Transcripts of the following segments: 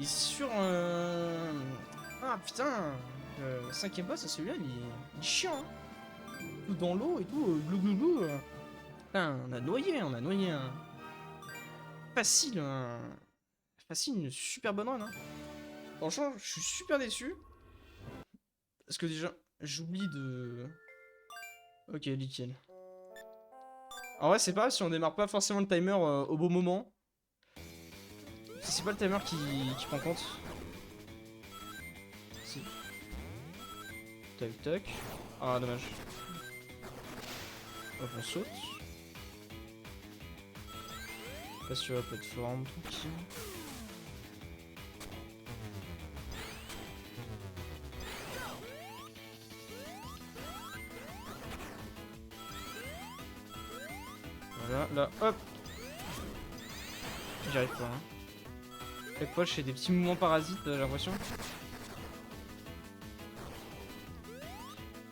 Et sur... Ah putain, le cinquième boss, celui-là, il est chiant. Hein. Tout dans l'eau et tout, glou glou glou. Putain, on a noyé, un... Facile, Facile, une super bonne run. Hein. Franchement, je suis super déçu. Parce que déjà, j'oublie de... Ok, nickel. En vrai, c'est pas grave si on démarre pas forcément le timer au bon moment. C'est pas le timer qui prend compte. Si. Tac, tac. Ah, dommage. Hop, on saute. Pas sur la plateforme, tranquille. Voilà, là, hop. J'y arrive pas. Hein. Chaque fois, je fais des petits mouvements parasites, j'ai l'impression.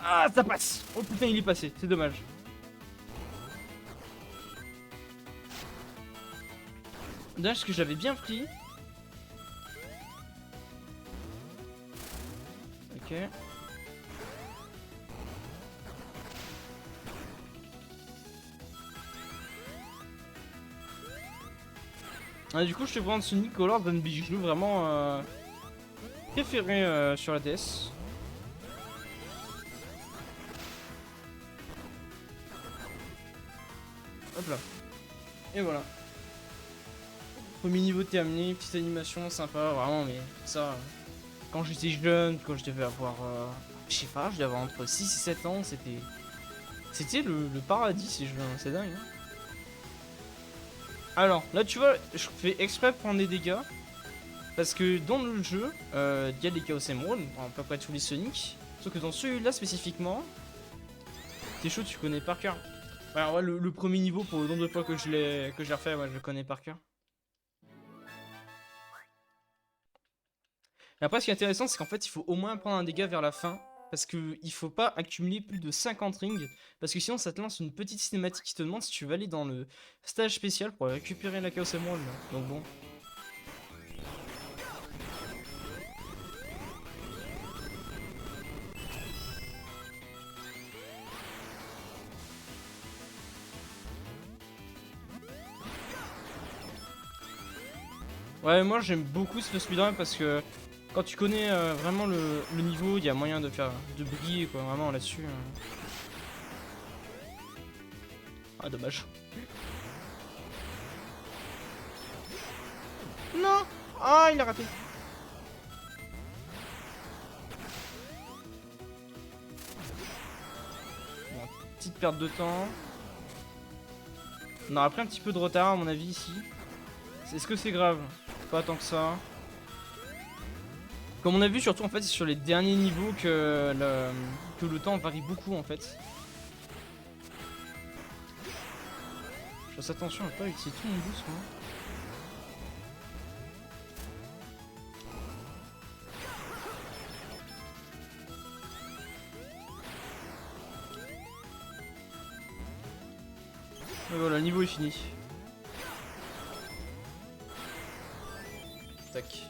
Ah, ça passe! Oh putain, il est passé, c'est dommage. Dommage parce que j'avais bien pris. Ok. Ah, du coup, je te prends Sonic Color d'un bijou vraiment préféré sur la DS. Hop là. Et voilà. Premier niveau terminé, petite animation sympa, vraiment, mais ça, quand j'étais jeune, quand je devais avoir, je sais pas, je devais avoir entre 6 et 7 ans, c'était le paradis ces jeux, hein, c'est dingue. Hein. Alors, là tu vois, je fais exprès de prendre des dégâts, parce que dans le jeu, il y a des Chaos Emerald, à peu près tous les Sonic, sauf que dans celui-là spécifiquement, t'es chaud, tu connais par cœur. Alors ouais, le premier niveau, pour le nombre de fois que je l'ai refait, ouais, je le connais par cœur. Et après, ce qui est intéressant, c'est qu'en fait, il faut au moins prendre un dégât vers la fin. Parce qu'il faut pas accumuler plus de 50 rings. Parce que sinon, ça te lance une petite cinématique qui te demande si tu vas aller dans le stage spécial pour récupérer la Chaos Emerald. Donc bon. Ouais, moi j'aime beaucoup ce speedrun parce que quand tu connais vraiment le niveau, il y a moyen de briller quoi, vraiment là-dessus. Ah, dommage. Non! Ah, il a raté. Bon, petite perte de temps. On aura pris un petit peu de retard à mon avis ici. Est-ce que c'est grave? Pas tant que ça. Comme on a vu surtout en fait c'est sur les derniers niveaux que le temps varie beaucoup en fait. Je fasse attention à pas utiliser tout mon boost moi. Et voilà, le niveau est fini. Tac.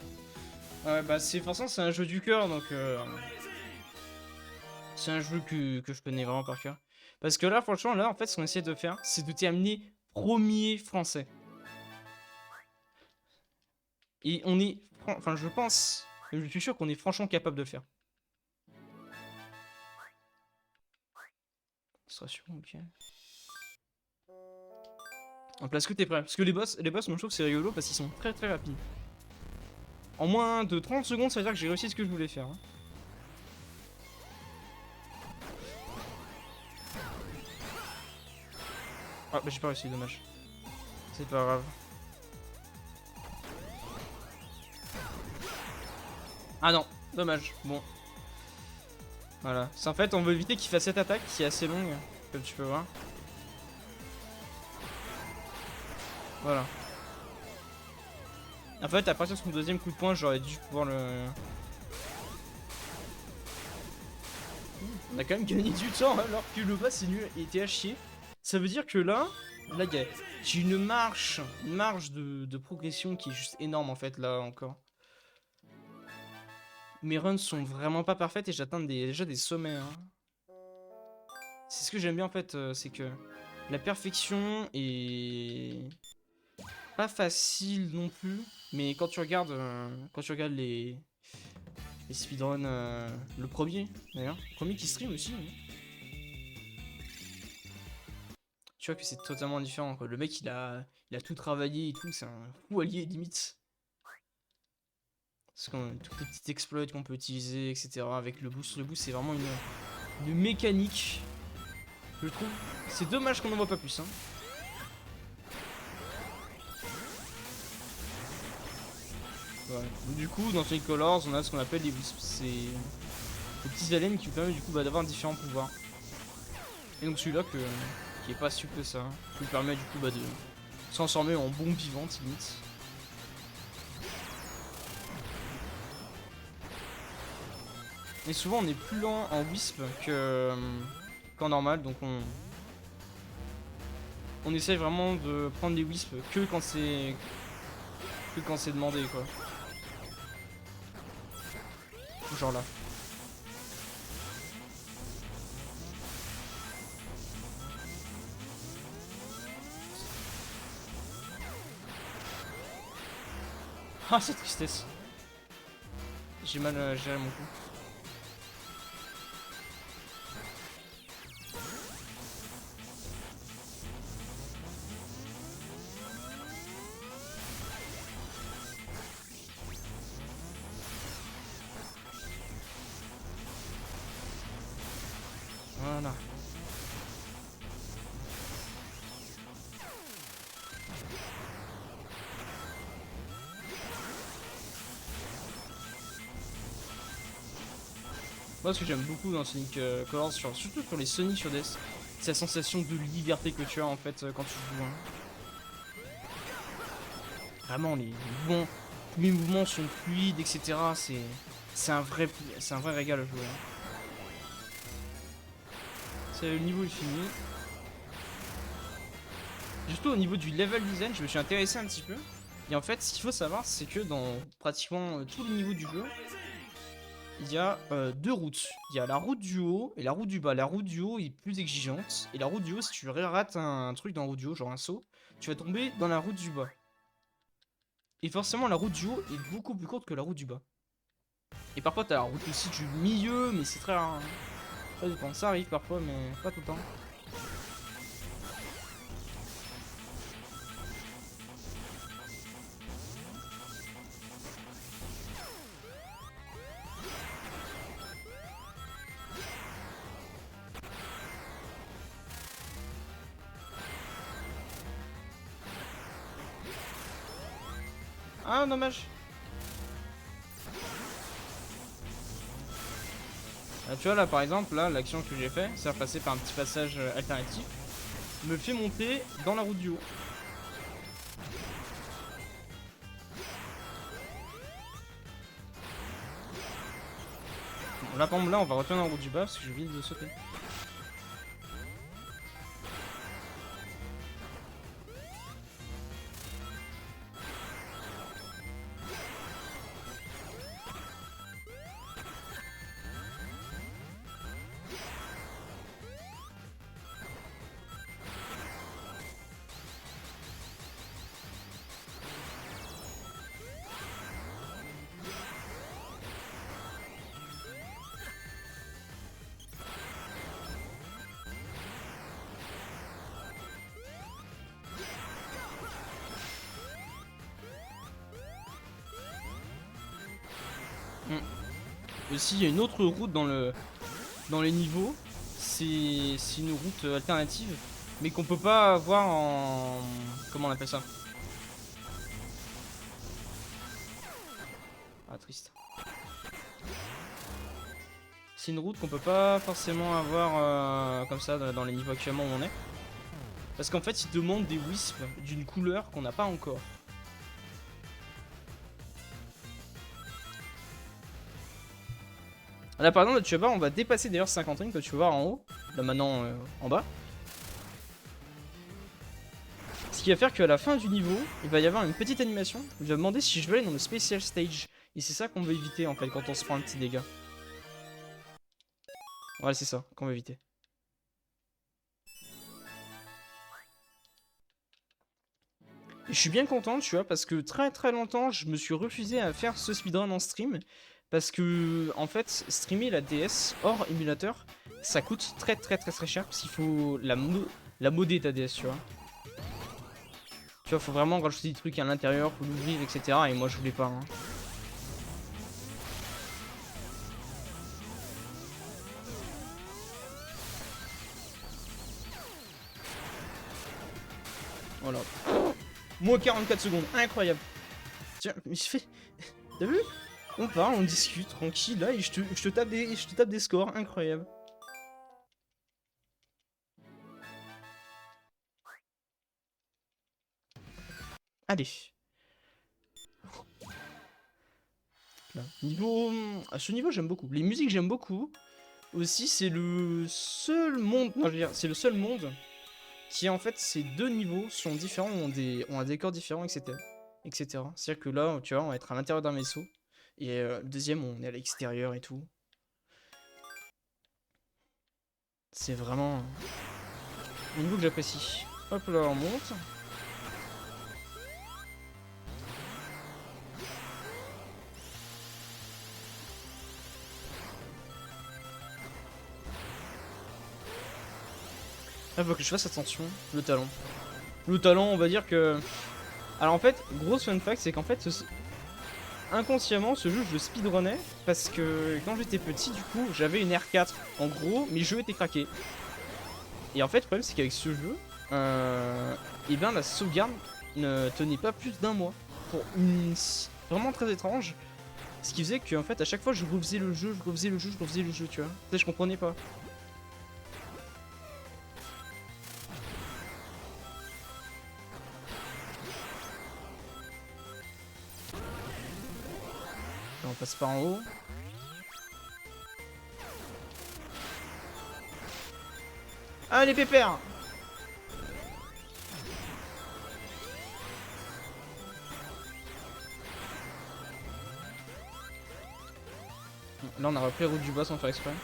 Ouais bah c'est forcément c'est un jeu du cœur donc c'est un jeu que je connais vraiment par cœur. Parce que là franchement là en fait ce qu'on essaie de faire c'est de terminer premier français. Et on est enfin je pense, je suis sûr qu'on est franchement capable de le faire. Ce sera sûr, ok. En place que t'es prêt. Parce que les boss moi je trouve que c'est rigolo parce qu'ils sont très très rapides. En moins de 30 secondes, ça veut dire que j'ai réussi ce que je voulais faire. Hein. Ah bah j'ai pas réussi, dommage. C'est pas grave. Ah non, dommage. Bon. Voilà. C'est en fait, on veut éviter qu'il fasse cette attaque qui est assez longue, comme tu peux voir. Voilà. En fait, à partir de son deuxième coup de poing, j'aurais dû pouvoir le... On a quand même gagné du temps alors que le bas c'est nul et était à chier. Ça veut dire que là j'ai une marge de progression qui est juste énorme en fait là encore. mes runs sont vraiment pas parfaites et j'atteins déjà des sommets. Hein. C'est ce que j'aime bien en fait, c'est que la perfection est pas facile non plus, mais quand tu regardes les speedruns, le premier d'ailleurs, le premier qui stream aussi, hein, tu vois que c'est totalement différent. Quoi. Le mec il a tout travaillé et tout, c'est un fou allié limite. Parce que toutes les petites exploits qu'on peut utiliser, etc. Avec le boost c'est vraiment une mécanique. Je trouve. C'est dommage qu'on n'en voit pas plus. Hein. Ouais. Du coup, dans Sonic Colors, on a ce qu'on appelle les wisps. C'est des petits aliens qui permettent du coup d'avoir différents pouvoirs. Et donc celui-là qui est pas super que ça, qui lui permet du coup de se transformer en bombe vivante limite. Et souvent on est plus lent en wisp qu'en normal, donc on essaye vraiment de prendre les wisps que quand c'est demandé quoi. Genre là. Ah, cette tristesse. J'ai mal géré mon coup. Voilà. Moi, ce que j'aime beaucoup dans Sonic Colors, surtout sur les Sonic sur DS, c'est la sensation de liberté que tu as en fait quand tu joues. Hein. Vraiment, tous les mouvements sont fluides, etc. C'est un vrai régal à jouer. Hein. Le niveau est fini. Surtout au niveau du level design, je me suis intéressé un petit peu. Et en fait, ce qu'il faut savoir, c'est que dans pratiquement tous les niveaux du jeu, il y a deux routes. Il y a la route du haut et la route du bas. La route du haut est plus exigeante. Et la route du haut, si tu rates un truc dans la route du haut, genre un saut, tu vas tomber dans la route du bas. Et forcément, la route du haut est beaucoup plus courte que la route du bas. Et parfois, t'as la route aussi du milieu, mais c'est très rare. Hein. Ça dépend, ça arrive parfois, mais pas tout le temps. Ah, dommage. Là, tu vois, là, par exemple, là, l'action que j'ai fait, c'est passer par un petit passage alternatif, me fait monter dans la route du haut. Bon, là, par exemple, là, on va retourner en route du bas parce que je viens de sauter. Aussi, il y a une autre route dans les niveaux. C'est une route alternative, mais qu'on peut pas avoir en... Comment on appelle ça? Ah, triste. C'est une route qu'on peut pas forcément avoir comme ça dans les niveaux actuellement où on est. Parce qu'en fait, ils demandent des wisps d'une couleur qu'on n'a pas encore. Là par exemple, tu vas voir, on va dépasser d'ailleurs 50 rings que tu vas voir en haut. Là maintenant en bas. Ce qui va faire qu'à la fin du niveau, il va y avoir une petite animation. Il va demander si je veux aller dans le Special Stage. Et c'est ça qu'on veut éviter en fait quand on se prend un petit dégât. Voilà, c'est ça qu'on veut éviter. Et je suis bien content, tu vois, parce que très longtemps, je me suis refusé à faire ce speedrun en stream. Parce que, en fait, streamer la DS hors émulateur, ça coûte très cher. Parce qu'il faut la modder ta DS, tu vois. Tu vois, faut vraiment rajouter des trucs à l'intérieur, faut l'ouvrir, etc. Et moi, je voulais pas. Hein. Voilà. Moins 44 secondes, incroyable. Tiens, mais je fais... T'as vu? On parle, on discute, tranquille, là, et je te tape des scores, incroyable. Allez. Là. Niveau... À ce niveau, j'aime beaucoup. Les musiques, j'aime beaucoup. Aussi, c'est le seul monde... Non, je veux dire, c'est le seul monde qui, en fait, ces deux niveaux sont différents, ont un décor différent, etc. C'est-à-dire que là, tu vois, on va être à l'intérieur d'un vaisseau. Et le deuxième, on est à l'extérieur et tout. C'est vraiment un niveau que j'apprécie. Hop là, on monte. Ah, faut que je fasse attention. Le talent. Le talent, on va dire que... Alors en fait, grosse fun fact, c'est qu'en fait, inconsciemment, ce jeu, je le speedrunnais parce que quand j'étais petit, du coup, j'avais une R4. En gros, mes jeux étaient craqués. Et en fait, le problème, c'est qu'avec ce jeu, et ben la sauvegarde ne tenait pas plus d'un mois. Pour une... Vraiment très étrange. Ce qui faisait que, en fait, à chaque fois, je refaisais le jeu, tu vois. Tu sais, je comprenais pas. On passe par en haut. Allez, pépère! Là, on a repris la route du bas sans faire exprès.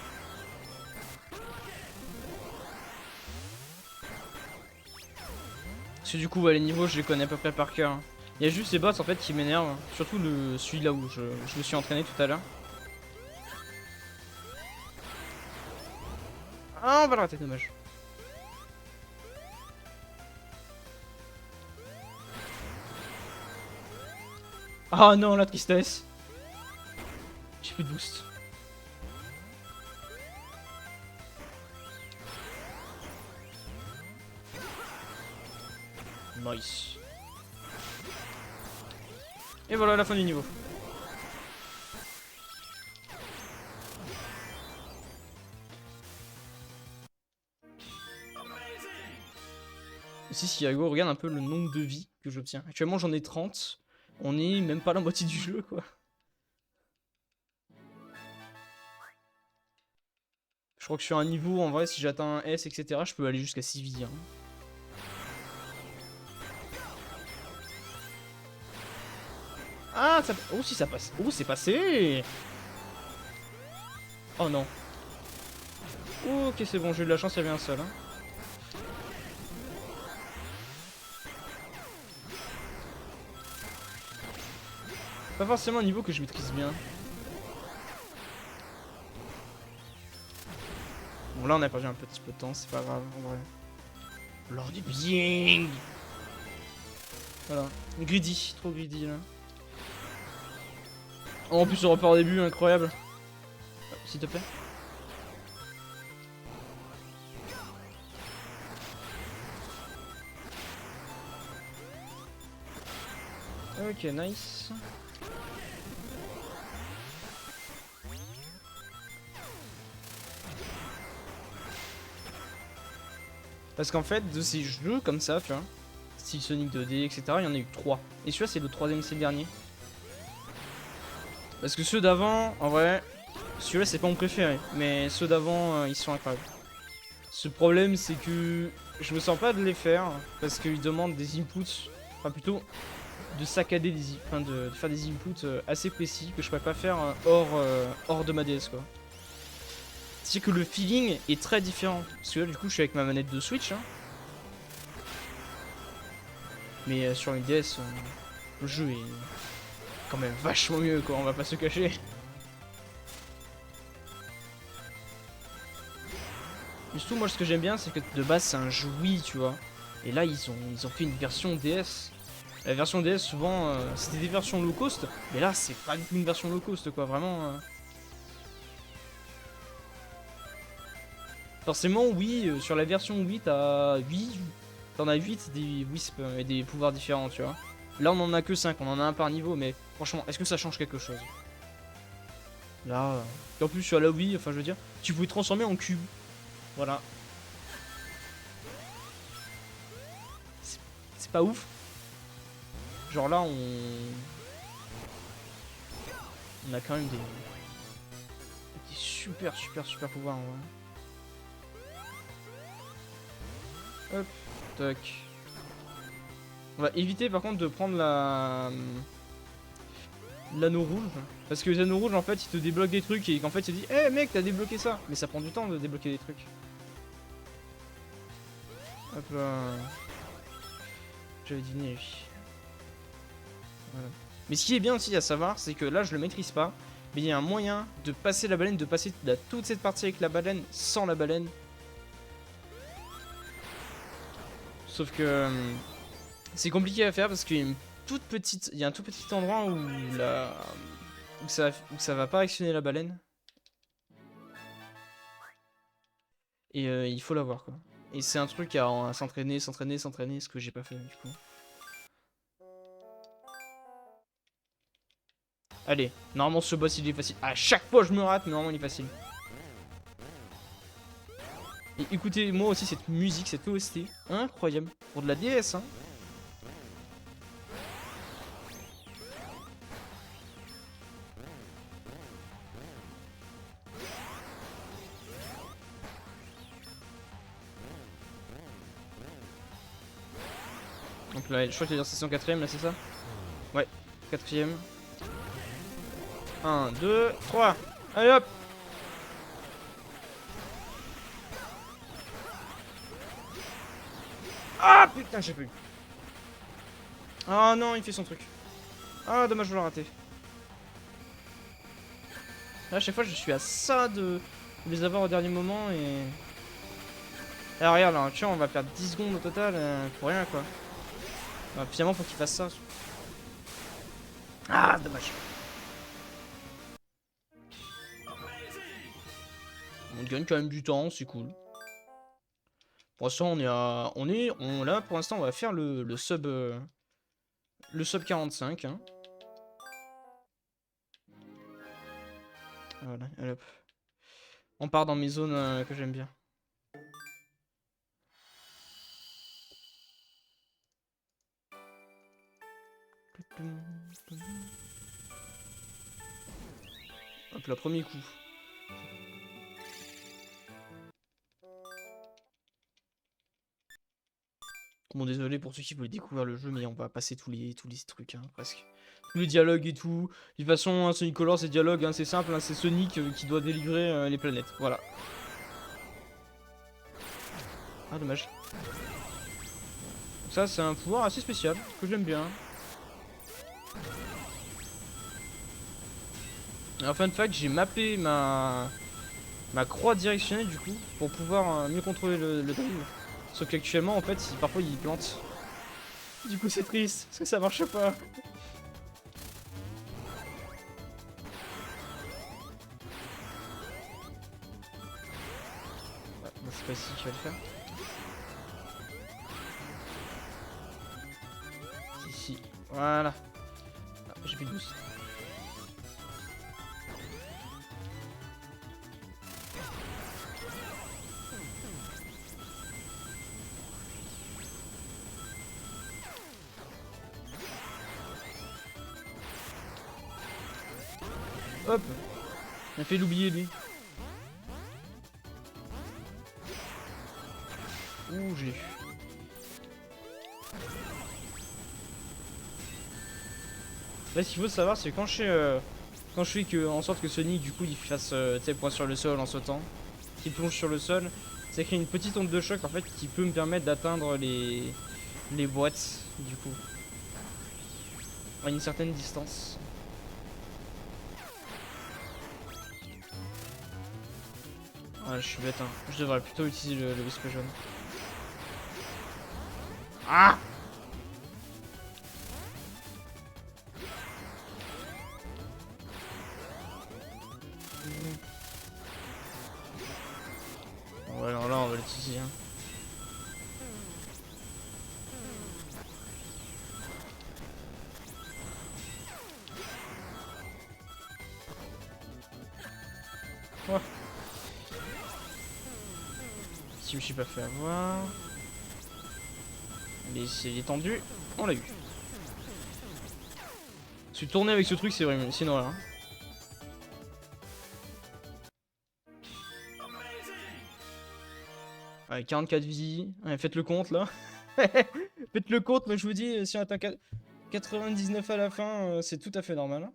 Parce que du coup, ouais, les niveaux, je les connais à peu près par cœur. Il y a juste les boss en fait qui m'énervent. Surtout celui-là où je me suis entraîné tout à l'heure. Ah, on va le rater, dommage. Ah non, la tristesse. J'ai plus de boost. Nice. Et voilà la fin du niveau. Ici, si Yago regarde un peu le nombre de vies que j'obtiens. Actuellement, j'en ai 30. On est même pas la moitié du jeu, quoi. Je crois que sur un niveau, en vrai, si j'atteins un S, etc., je peux aller jusqu'à 6 vies. Hein. Ah, ça... Oh, si ça passe. Oh, c'est passé. Oh non. Ok, c'est bon, j'ai eu de la chance, il y avait un seul. Hein. Pas forcément un niveau que je maîtrise bien. Bon, là, on a perdu un petit peu de temps, c'est pas grave, en vrai. Lors du bien. Voilà. Greedy, trop greedy, là. Oh, en plus, le report au début, incroyable. S'il te plaît. Ok, nice. Parce qu'en fait, de ces jeux comme ça, tu vois, style Sonic 2D, etc., il y en a eu 3. Et celui-là, c'est le troisième, c'est le dernier. Parce que ceux d'avant, en vrai, celui-là, c'est pas mon préféré. Mais ceux d'avant, ils sont incroyables. Ce problème, c'est que je me sens pas de les faire. Parce qu'ils demandent des inputs. Enfin, plutôt, de saccader enfin de faire des inputs assez précis que je pourrais pas faire hors de ma DS quoi. C'est que le feeling est très différent. Parce que là du coup je suis avec ma manette de Switch hein. Mais sur une DS, le jeu est quand même vachement mieux quoi, on va pas se cacher. Mais surtout moi ce que j'aime bien c'est que de base c'est un jeu Wii tu vois. Et là ils ont fait une version DS. La version DS souvent c'était des versions low cost. Mais là c'est pas du tout une version low cost quoi, vraiment. Forcément oui, sur la version Wii t'en as 8 des Wisp et des pouvoirs différents tu vois. Là on en a que 5, on en a un par niveau mais franchement est-ce que ça change quelque chose? Là, et en plus sur la Wii, enfin je veux dire, tu pouvais transformer en cube. Voilà. C'est pas ouf. Genre là on a quand même des super pouvoirs en vrai. Hop, tac. On va éviter par contre de prendre l'anneau rouge. Parce que les anneaux rouges en fait ils te débloquent des trucs et qu'en fait il te dit hey, mec t'as débloqué ça. Mais ça prend du temps de débloquer des trucs. Hop là. J'avais deviné lui. Voilà. Mais ce qui est bien aussi à savoir c'est que là je le maîtrise pas. Mais il y a un moyen de passer la baleine, de passer toute cette partie avec la baleine sans la baleine. Sauf que c'est compliqué à faire parce qu'il y a une toute petite, il y a un tout petit endroit où ça va pas actionner la baleine. Et il faut l'avoir quoi. Et c'est un truc à s'entraîner, ce que j'ai pas fait du coup. Allez, normalement ce boss il est facile. À chaque fois je me rate, mais normalement il est facile. Et écoutez moi aussi cette musique, cette OST, incroyable. Pour de la DS hein. Donc là, je crois que c'est son 4ème là, c'est ça? Ouais, 4ème. 1, 2, 3. Allez hop! Ah putain, j'ai plus. Ah non, il fait son truc. Ah dommage, je l'ai raté. Là, à chaque fois, je suis à ça de les avoir au dernier moment et. Ah regarde là, tu vois, on va perdre 10 secondes au total pour rien quoi. Bah, finalement, faut qu'il fasse ça. Ah, dommage. On gagne quand même du temps, c'est cool. Pour l'instant, on est à. Là, pour l'instant, on va faire le sub. Le sub 45. Hein. Voilà, allez hop. On part dans mes zones que j'aime bien. Hop là, premier coup. Bon, désolé pour ceux qui veulent découvrir le jeu, mais on va passer tous les trucs, hein, presque. Tous les dialogues et tout. De toute façon, hein, Sonic Colors, c'est dialogue, hein, c'est simple, hein, c'est Sonic qui doit délivrer les planètes. Voilà. Ah, dommage. Ça, c'est un pouvoir assez spécial, que j'aime bien. En fun fact, j'ai mappé ma croix directionnelle du coup pour pouvoir mieux contrôler le drive. Sauf qu'actuellement en fait parfois il plante. Du coup c'est triste parce que ça marche pas. Ouais, c'est pas ici qu'il va le faire. Ici. Voilà. Ah, j'ai plus de boost. Hop. Il a fait l'oublier lui. Ouh j'ai eu. Là, ce qu'il faut savoir, c'est quand je fais en sorte que Sonic, du coup, il fasse, tu sais, point sur le sol en sautant, qu'il plonge sur le sol, ça crée une petite onde de choc, en fait, qui peut me permettre d'atteindre les boîtes, du coup, à une certaine distance. Ouais, je suis bête, hein. Je devrais plutôt utiliser le wisp jaune. Ah! Ouais, alors là, on va l'utiliser, hein. Ouais. Si je me suis pas fait avoir. Mais c'est tendu. On l'a eu. Parce que tourner avec ce truc, c'est vraiment. C'est noir, hein. Ouais, 44 vies. Ouais, faites le compte là. Faites le compte, mais je vous dis, si on atteint 99 à la fin, c'est tout à fait normal, hein.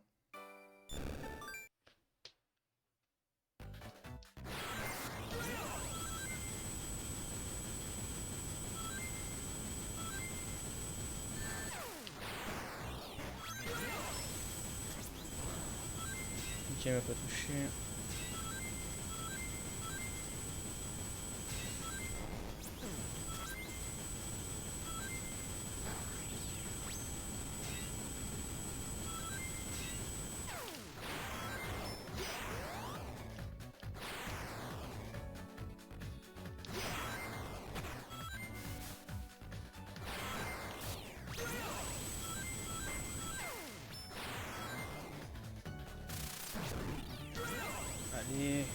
Ok, il m'a pas touché. Allez.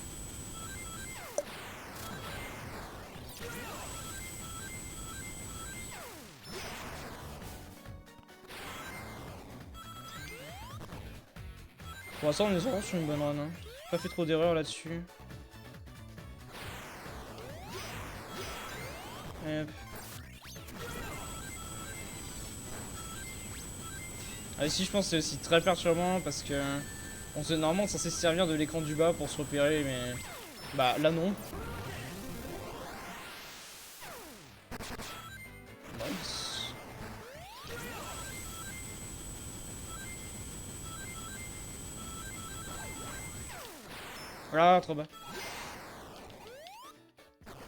Pour l'instant, on est vraiment sur une bonne run, hein. Pas fait trop d'erreurs là-dessus. Hop. Ah, ici, je pense que c'est aussi très perturbant parce que normalement censé se servir de l'écran du bas pour se repérer, mais bah là non. Nice. Ah, trop bas.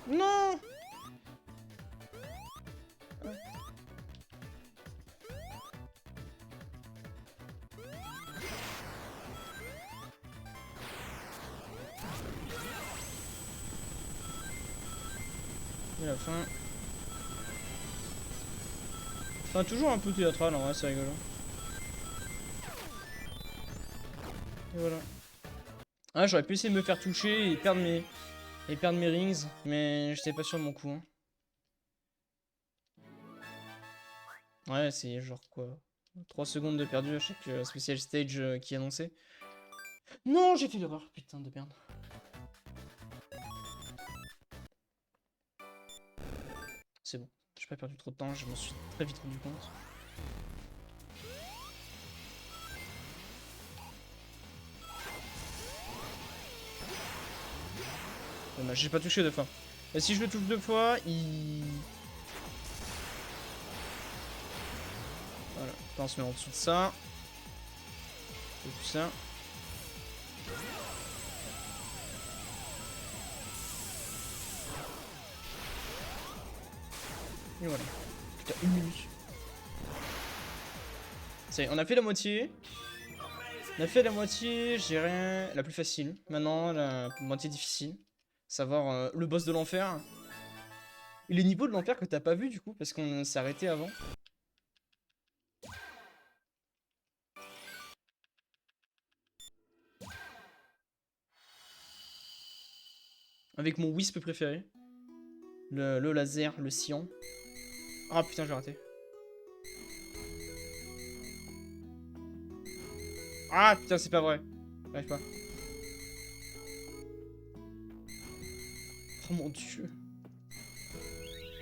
Non. Et la fin. Enfin, toujours un peu théâtral en vrai, c'est rigolo. Et voilà. Ah, j'aurais pu essayer de me faire toucher et perdre mes rings, mais j'étais pas sûr de mon coup, hein. Ouais, c'est genre quoi, 3 secondes de perdu à chaque special stage qui est annoncé. Non, j'ai fait l'erreur, putain de merde. C'est bon, j'ai pas perdu trop de temps, je m'en suis très vite rendu compte. Dommage, j'ai pas touché 2 fois. Et si je le touche 2 fois, il... Voilà, là, on se met en dessous de ça. Et puis ça. Et voilà. Putain, 1 minute. Ça y est, on a fait la moitié. On a fait la moitié, je dirais, la plus facile. Maintenant, la moitié difficile. Savoir le boss de l'enfer. Et les niveaux de l'enfer que t'as pas vu du coup, parce qu'on s'est arrêté avant. Avec mon wisp préféré. Le laser, le cyan. Ah putain, j'ai raté. Ah putain, c'est pas vrai. J'arrive pas. Oh mon dieu.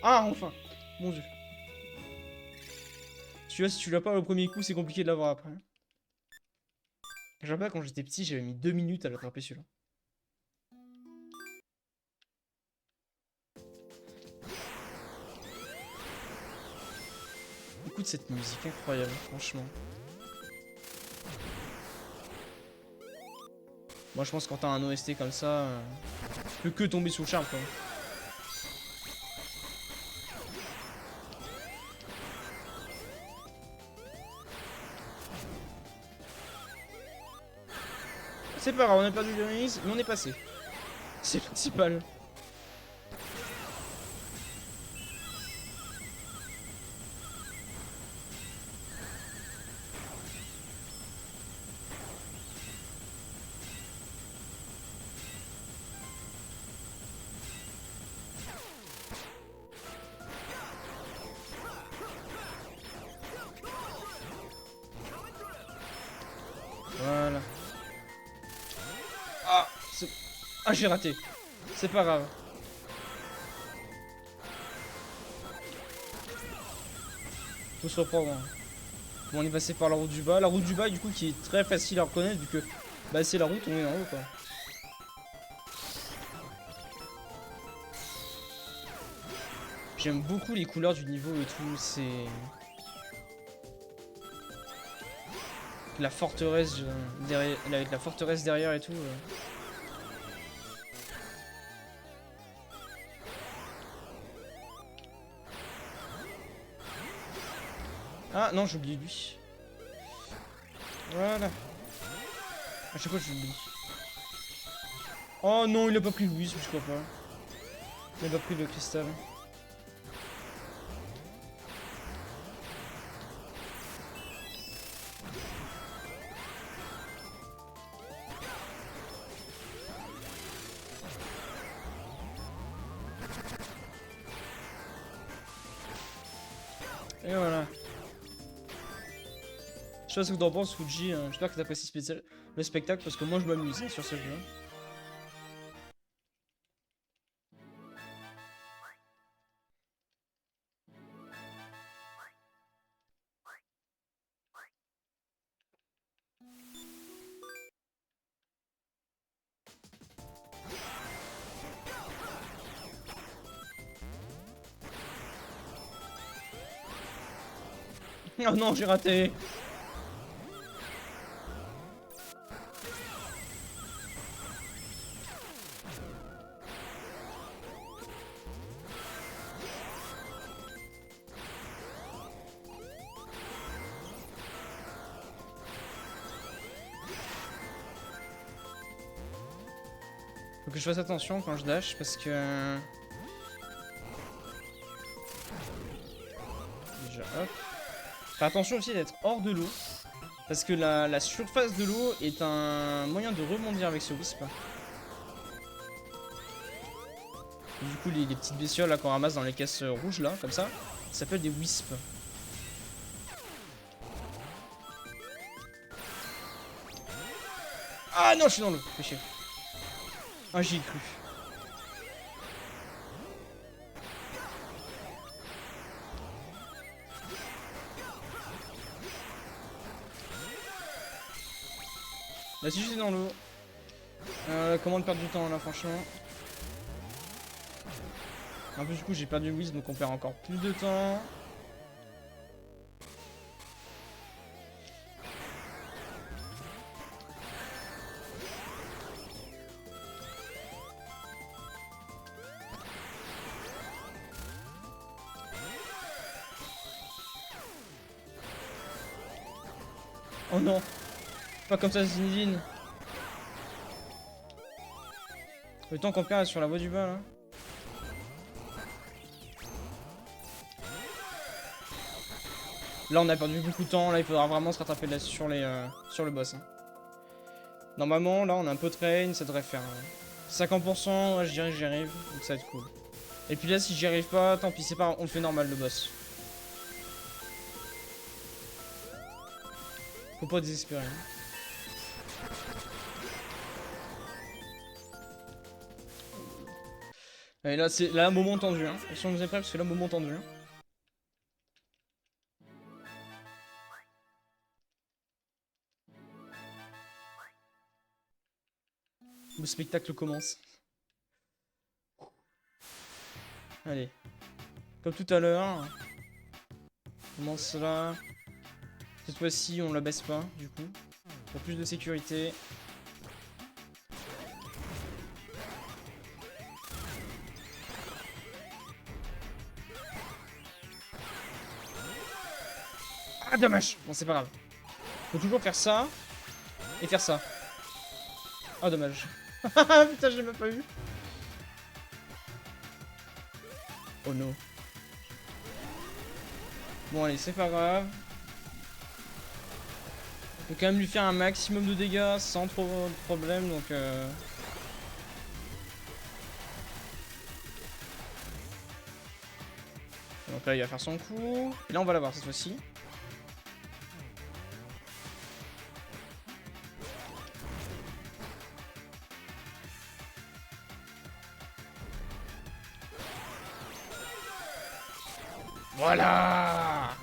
Ah, enfin. Mon dieu. Celui-là, si tu l'as pas au premier coup, c'est compliqué de l'avoir après. Je rappelle quand j'étais petit, j'avais mis 2 minutes à l'attraper celui-là. Écoute cette musique incroyable, franchement. Moi je pense que quand t'as un OST comme ça, tu peux que tomber sous le charme quoi. C'est pas grave, on a perdu le release, mais on est passé. C'est le principal. Voilà. Ah, ah j'ai raté. C'est pas grave. Faut se reprendre. Hein. Bon, on est passé par la route du bas. La route du bas, du coup, qui est très facile à reconnaître vu que bah, c'est la route, on est en haut quoi. J'aime beaucoup les couleurs du niveau et tout. C'est. La forteresse derrière, avec la forteresse derrière et tout. Ah non, j'ai oublié lui. Voilà. À chaque fois, j'oublie. Oh non, il a pas pris Louis, je crois pas. Il a pas pris le cristal. Et voilà. Je sais pas ce que t'en penses, Fuji. J'espère que t'apprécies le spectacle parce que moi je m'amuse sur ce jeu. Oh non, j'ai raté. Faut que je fasse attention quand je dash parce que... Déjà, hop. Faire attention aussi d'être hors de l'eau. Parce que la surface de l'eau est un moyen de rebondir avec ce wisp. Et du coup, les petites bestioles là qu'on ramasse dans les caisses rouges là, comme ça s'appellent des wisps. Ah non, je suis dans l'eau, fais chier. Ah, j'y ai cru. Là, si j'étais dans l'eau. Comment perdre du temps là, franchement. En plus, du coup, j'ai perdu Wiz, donc on perd encore plus de temps. Oh non, pas comme ça, Zinedine. Le temps qu'on perd sur la voie du bas là. Là on a perdu beaucoup de temps, là il faudra vraiment se rattraper là sur le boss. Hein. Normalement là on a un peu de train, ça devrait faire 50%, ouais, je dirais que j'y arrive, donc ça va être cool. Et puis là si j'y arrive pas, tant pis c'est pas, on le fait normal le boss. Faut pas désespérer. Et là c'est là un moment tendu, hein. Si on nous est prêts parce que là un moment tendu. Hein. Le spectacle commence. Allez. Comme tout à l'heure. On commence là. Cette fois-ci, on la baisse pas, du coup. Pour plus de sécurité. Ah, dommage. Bon, c'est pas grave. Faut toujours faire ça. Et faire ça. Ah, dommage. Putain, je l'ai même pas eu. Oh non. Bon, allez, c'est pas grave. Faut quand même lui faire un maximum de dégâts sans trop de problème, donc donc là, il va faire son coup. Et là, on va l'avoir cette fois-ci. Voilà.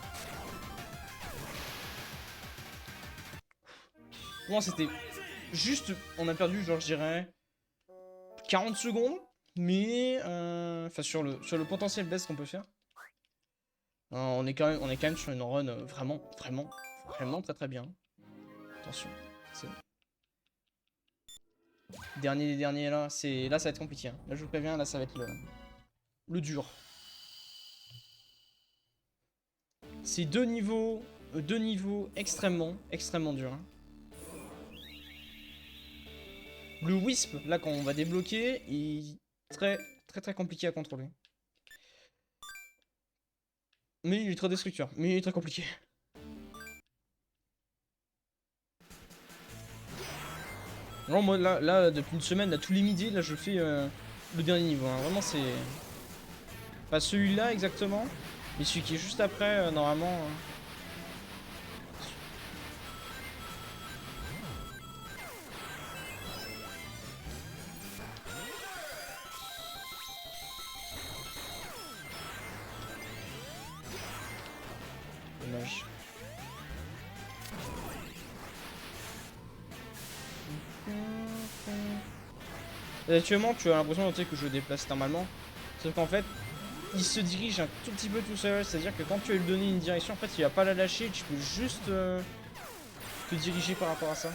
Bon, c'était juste... On a perdu, genre, je dirais... 40 secondes. Mais... Enfin, sur le potentiel baisse qu'on peut faire. On est quand même sur une run vraiment très très bien. Attention. Dernier des derniers, là. Là, ça va être compliqué. Hein. Là, je vous préviens, là, ça va être le dur. C'est deux niveaux extrêmement durs. Hein. Le Wisp, là, quand on va débloquer, est très compliqué à contrôler. Mais il est très destructeur, mais il est très compliqué. Non, moi, là, depuis une semaine, là, tous les midis, là, je fais le dernier niveau. Hein. Vraiment, c'est... Pas celui-là, exactement. Mais celui qui est juste après, normalement... Dommage. Et actuellement, tu as l'impression que je déplace normalement. Sauf qu'en fait, il se dirige un tout petit peu tout seul. C'est-à-dire que quand tu vas lui donner une direction, en fait, il va pas la lâcher. Tu peux juste te diriger par rapport à ça.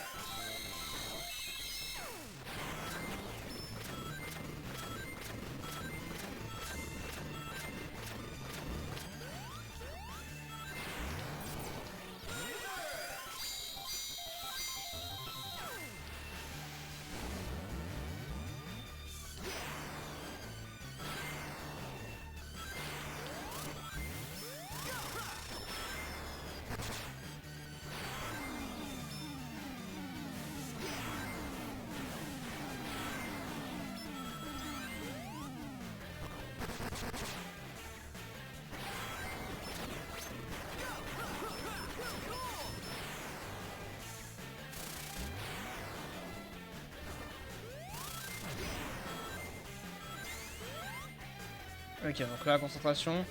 Ok, donc là, concentration.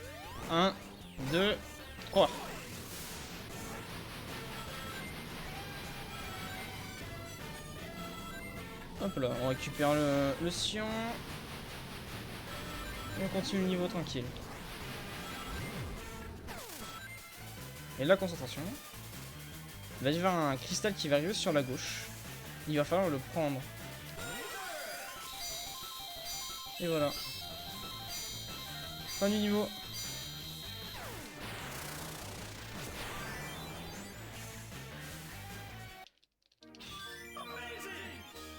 1, 2, 3. Hop là, on récupère le Sion. Et on continue le niveau tranquille. Et la concentration. Il va y avoir un cristal qui va arriver sur la gauche. Il va falloir le prendre. Et voilà. Fin du niveau.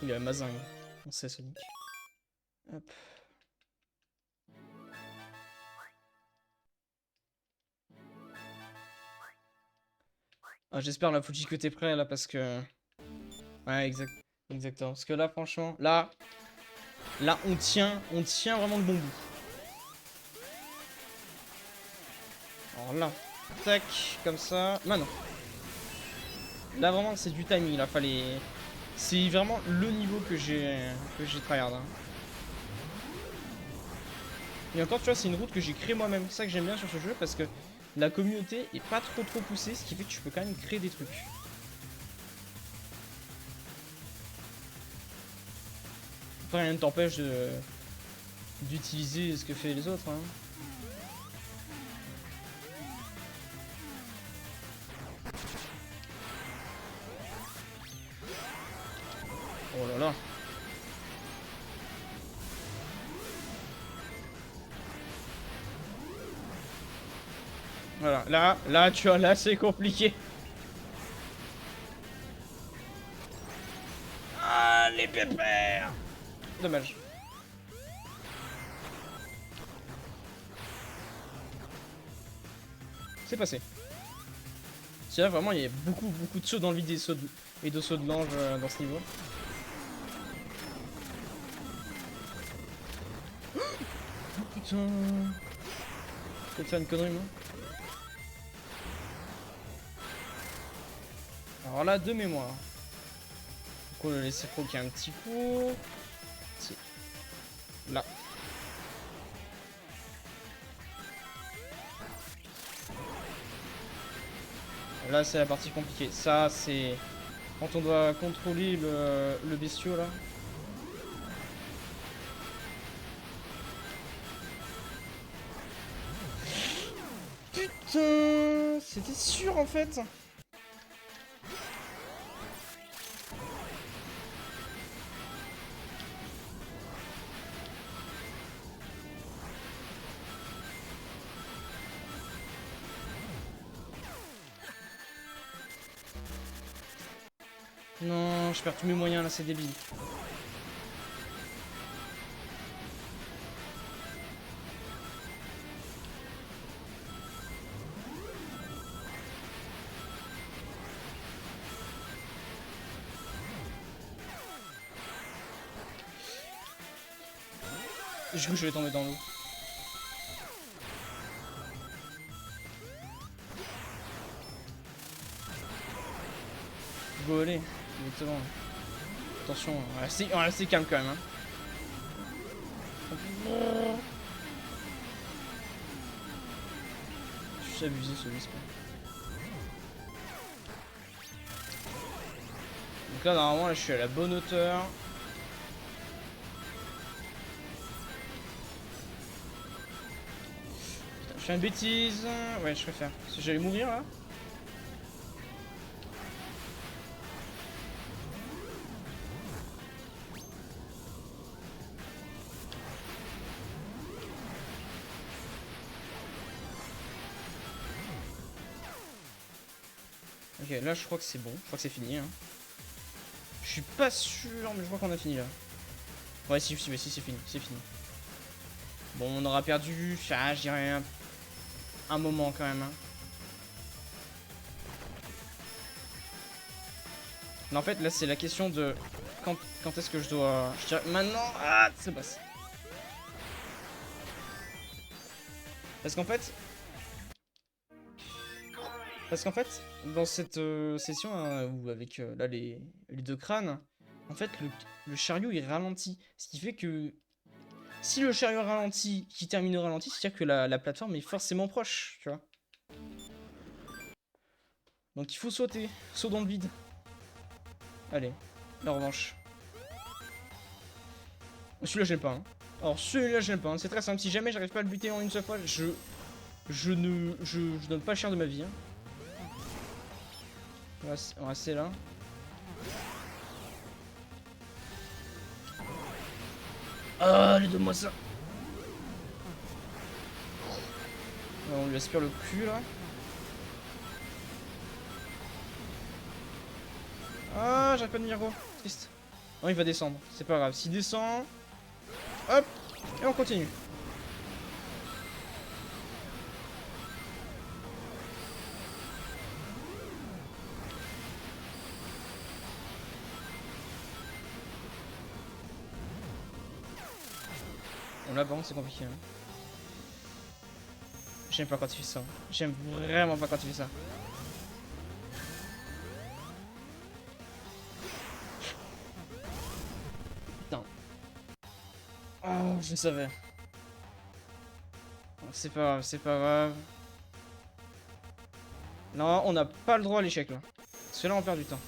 Il a Mazingue. On sait Sonic. Hop. Ah, j'espère la Fuji que t'es prêt là parce que... Ouais, exactement. Parce que là, franchement, là, on tient vraiment le bon bout. Alors là, tac, comme ça. Maintenant. Là, vraiment, c'est du timing. Là, fallait... C'est vraiment le niveau que j'ai tryhard. Hein. Et encore, tu vois, c'est une route que j'ai créée moi-même. C'est ça que j'aime bien sur ce jeu parce que la communauté est pas trop poussée, ce qui fait que tu peux quand même créer des trucs. Après, rien ne t'empêche d'utiliser ce que fait les autres. Hein. Oh là là. Voilà, là, tu vois, là, c'est compliqué. Ah, les pépères! Dommage. C'est passé. C'est là, vraiment, il y a beaucoup de sauts dans le vide et de sauts de l'ange dans ce niveau. Oh, putain. Je vais faire une connerie, moi. Alors là, de mémoire. Donc on le laisser croquer un petit coup. Là. Là, c'est la partie compliquée. Ça, c'est quand on doit contrôler le bestiau, là. Putain, c'était sûr, en fait. Non, je perds tous mes moyens, là, c'est débile. Du coup, je vais tomber dans l'eau. Go, allez. Exactement. Attention, on va rester calme quand même. Hein. Je suis abusé ce whisper. Donc là, normalement, là, je suis à la bonne hauteur. Putain, je fais une bêtise. Ouais, je préfère. Parce que j'allais mourir là. Ok, là je crois que c'est bon, je crois que c'est fini. Hein. Je suis pas sûr, mais je crois qu'on a fini là. Ouais, si, c'est fini, c'est fini. Bon, on aura perdu, je dirais un moment quand même. Hein. Mais en fait, là c'est la question de quand est-ce que je dois. Je dirais maintenant, ah, c'est passe. Parce qu'en fait, dans cette session, hein, où avec là les deux crânes, en fait, le chariot il ralentit. Ce qui fait que si le chariot ralentit, qui termine au ralenti, c'est-à-dire que la plateforme est forcément proche, tu vois. Donc il faut sauter. Saut dans le vide. Allez, la revanche. Celui-là, j'aime pas. Hein. Alors, celui-là, j'aime pas. Hein. C'est très simple. Si jamais j'arrive pas à le buter en une seule fois, je donne pas cher de ma vie. Hein. On va rester là. Allez, donne-moi ça. On lui aspire le cul, là. Ah, j'arrive pas de venir gros. Triste. Non, il va descendre. C'est pas grave. S'il descend... Hop. Et on continue. Bon, là, par contre, c'est compliqué. Hein. J'aime pas quand tu fais ça. J'aime vraiment pas quand tu fais ça. Putain. Oh, je le savais. C'est pas grave, c'est pas grave. Non, on n'a pas le droit à l'échec là. Parce que là, on perd du temps.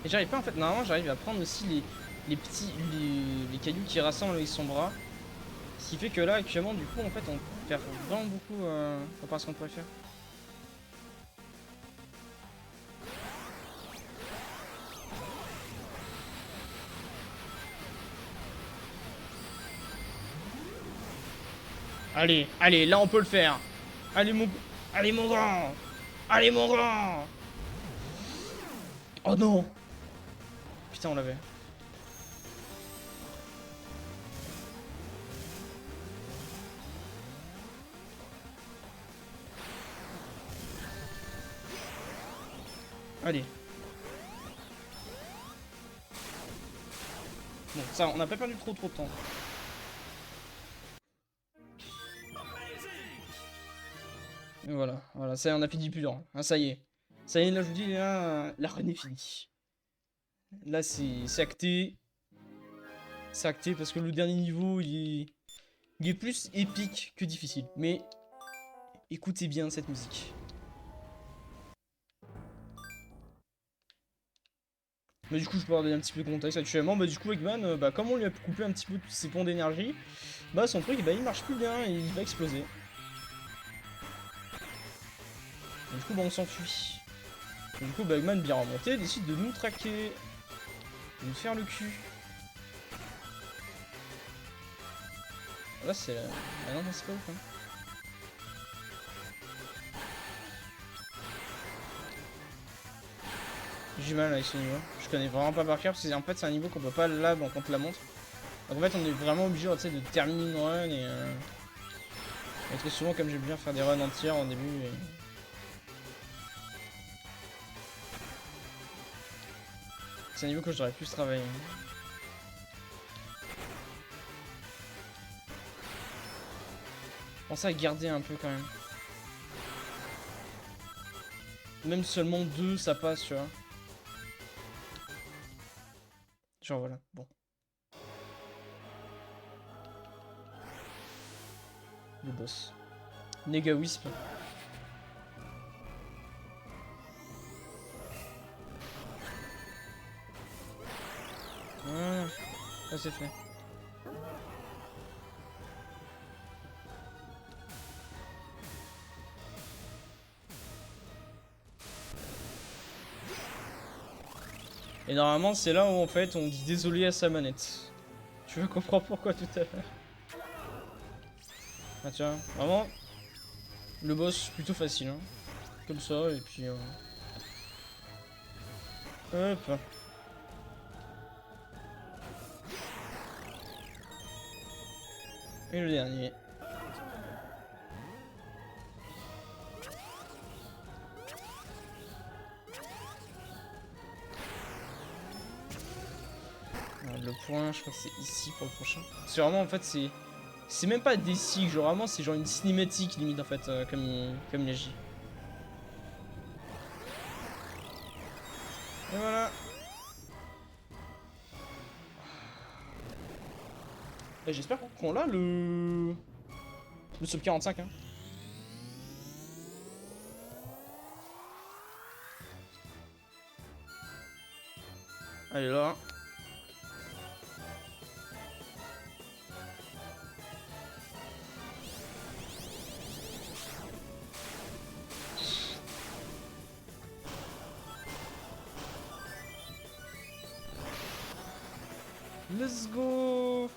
Et j'arrive pas en fait, normalement j'arrive à prendre aussi les petits, les cailloux qui rassemblent avec son bras. Ce qui fait que là actuellement du coup en fait on perd vraiment beaucoup comparé à ce qu'on pourrait faire. Allez, allez, là on peut le faire. Allez mon grand. Allez mon grand. Oh non. Putain on l'avait. Allez. Bon, ça, on n'a pas perdu trop de temps. Et voilà, voilà, ça y est, on a fini plus dur. Ah, ça y est. Ça y est, là, je vous dis, là, la run est finie. Là, c'est acté. C'est acté parce que le dernier niveau, il est plus épique que difficile. Mais écoutez bien cette musique. Mais du coup, je peux donner un petit peu de contexte actuellement. Bah, du coup, Eggman, bah, comme on lui a coupé un petit peu tous ses ponts d'énergie, bah, son truc, bah, il marche plus bien et il va exploser. Et du coup, bah, on s'enfuit. Et du coup, bah, Eggman, bien remonté, décide de nous traquer. De nous faire le cul. Là, c'est. Ah non, c'est pas ouf, hein. J'ai mal avec ce niveau. Je connais vraiment pas par cœur parce que en fait c'est un niveau qu'on peut pas lab quand on te la montre. Donc en fait on est vraiment obligé de terminer une run et très souvent comme j'aime bien faire des runs entières au début. C'est un niveau que j'aurais pu travailler. Pensez à garder un peu quand même. Même seulement 2 ça passe tu vois. Genre voilà, bon. Le boss. Nega Wisp. Ah, ça c'est fait. Et normalement c'est là où en fait on dit désolé à sa manette. Tu veux comprendre pourquoi tout à l'heure. Ah tiens, vraiment le boss plutôt facile hein. Comme ça et puis hop. Et le dernier. Le point, je crois que c'est ici pour le prochain. C'est vraiment en fait c'est même pas des cycles, genre vraiment c'est genre une cinématique limite en fait comme il agit. Et voilà. Et j'espère qu'on l'a le sub 45 hein. Allez là. Let's go.